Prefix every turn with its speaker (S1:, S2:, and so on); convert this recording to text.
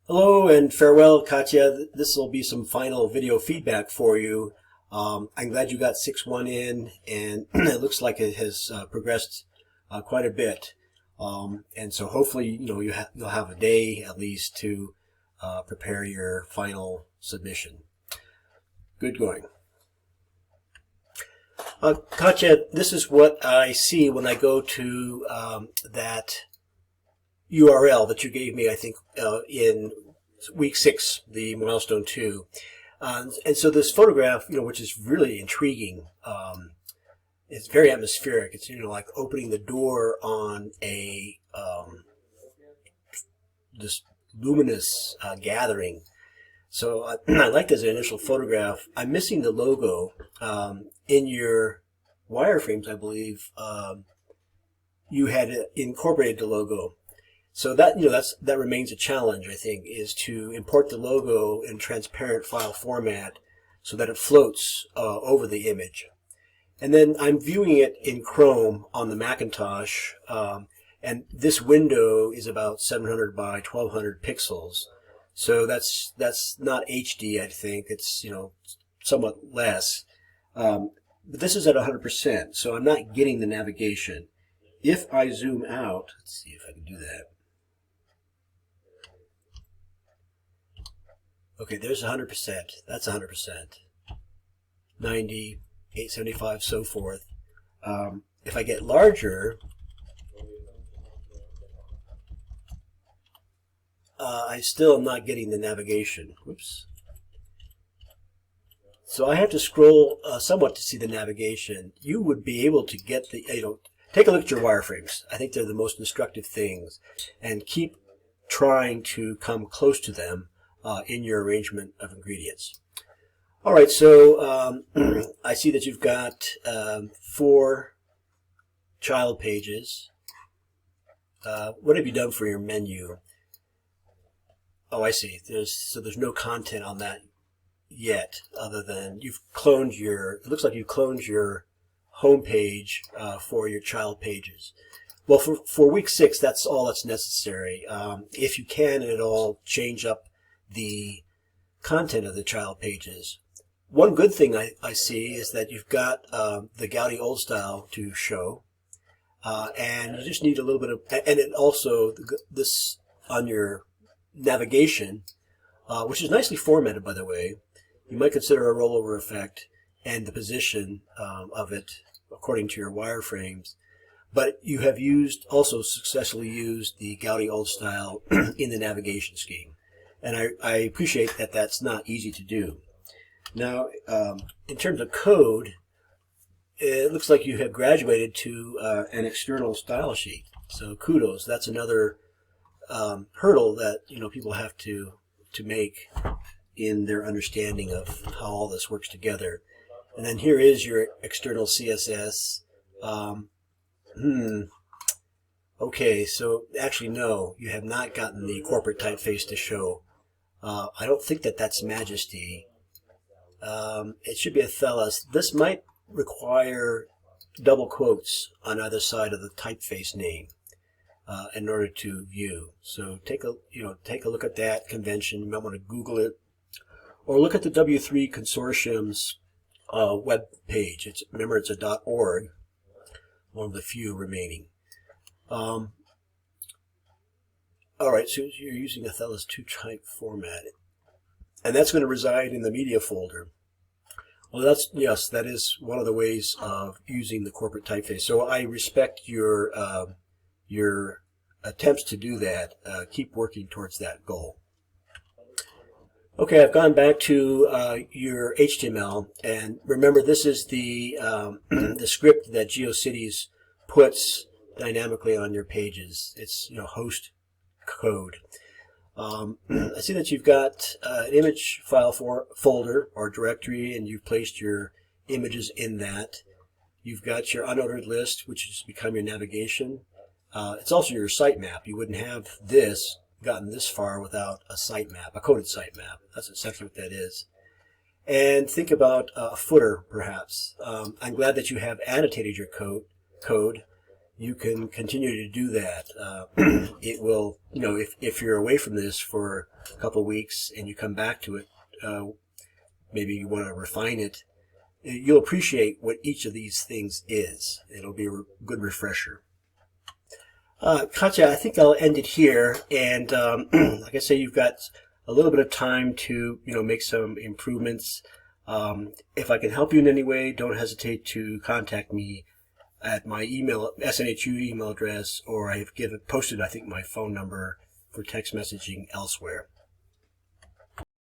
S1: Hello and farewell, Katya. This will be some final video feedback for you. I'm glad you got 6.1 in, and it looks like it has progressed quite a bit. And so hopefully, you'll have a day at least to prepare your final submission. Good going. Katya, this is what I see when I go to that URL that you gave me, I think, in week 6, the milestone 2. And so this photograph, which is really intriguing, it's very atmospheric. It's, like opening the door on a this luminous gathering. So I liked as an initial photograph. I'm missing the logo in your wireframes. I believe you had incorporated the logo. So that that remains a challenge, I think, is to import the logo in transparent file format so that it floats over the image. And then I'm viewing it in Chrome on the Macintosh, and this window is about 700 by 1200 pixels. So that's not HD, I think. It's somewhat less. But this is at 100%, so I'm not getting the navigation. If I zoom out, let's see if I can do that. Okay, there's 100%. That's 100%. 90, 875, so forth. If I get larger, I still am not getting the navigation. Whoops. So I have to scroll somewhat to see the navigation. You would be able to get the, take a look at your wireframes. I think they're the most instructive things. And keep trying to come close to them in your arrangement of ingredients. All right, so I see that you've got 4 child pages. What have you done for your menu? Oh, I see. There's no content on that yet, other than you've cloned it looks like you've cloned your home page for your child pages. Well, for week 6, that's all that's necessary. If you can at all change up the content of the child pages. One good thing I see is that you've got the Gaudi old style to show, and you just need a little bit of, and it also, this on your navigation, which is nicely formatted, by the way. You might consider a rollover effect and the position of it according to your wireframes. But you have also successfully used the Gaudi old style in the navigation scheme. And I appreciate that that's not easy to do. Now, in terms of code, it looks like you have graduated to an external style sheet. So kudos. That's another hurdle that people have to make in their understanding of how all this works together. And then here is your external CSS. Okay, so actually no, you have not gotten the corporate typeface to show. I don't think that's Majesty. It should be Athelas. This might require double quotes on either side of the typeface name in order to view. So take a look at that convention. You might want to Google it, or look at the W3 Consortium's web page. Remember, it's a .org, one of the few remaining. All right, so you're using Athelas 2 type format, and that's going to reside in the media folder. Well, yes, that is one of the ways of using the corporate typeface. So I respect your attempts to do that. Keep working towards that goal. Okay, I've gone back to your HTML, and remember, this is the the script that GeoCities puts dynamically on your pages. It's host code. I see that you've got an image file folder or directory, and you've placed your images in that. You've got your unordered list, which has become your navigation. It's also your sitemap. You wouldn't have gotten this far without a sitemap, a coded sitemap. That's essentially what that is. And think about a footer, perhaps. I'm glad that you have annotated your code. you can continue to do that. It will, if you're away from this for a couple of weeks and you come back to it, maybe you want to refine it, you'll appreciate what each of these things is. It'll be a good refresher. Katja, I think I'll end it here. And like I say, you've got a little bit of time to, make some improvements. If I can help you in any way, don't hesitate to contact me at my email, SNHU email address, or I've posted, I think, my phone number for text messaging elsewhere.